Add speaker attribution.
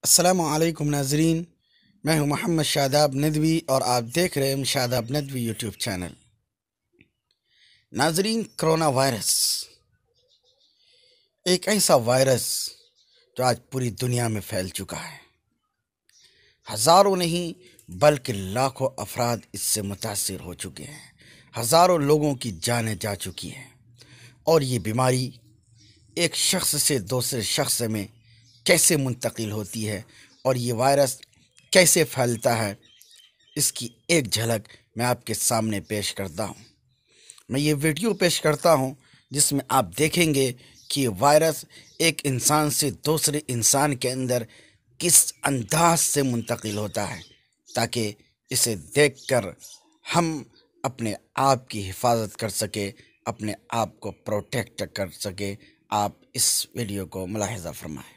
Speaker 1: अस्सलामुअलैकुम नाजरीन, मैं हूं मोहम्मद शादाब नदवी और आप देख रहे हैं शादाब नदवी यूट्यूब चैनल। नाजरीन, कोरोना वायरस एक ऐसा वायरस जो आज पूरी दुनिया में फैल चुका है। हज़ारों नहीं बल्कि लाखों अफराद इससे मुतासिर हो चुके हैं। हज़ारों लोगों की जानें जा चुकी हैं और ये बीमारी एक शख्स से दूसरे शख्स में कैसे मुंतकिल होती है और ये वायरस कैसे फैलता है, इसकी एक झलक मैं आपके सामने पेश करता हूँ। मैं ये वीडियो पेश करता हूँ जिसमें आप देखेंगे कि ये वायरस एक इंसान से दूसरे इंसान के अंदर किस अंदाज से मुंतकिल होता है, ताकि इसे देखकर हम अपने आप की हिफाजत कर सके, अपने आप को प्रोटेक्ट कर सके। आप इस वीडियो को मुलाहिज़ा फरमाएं।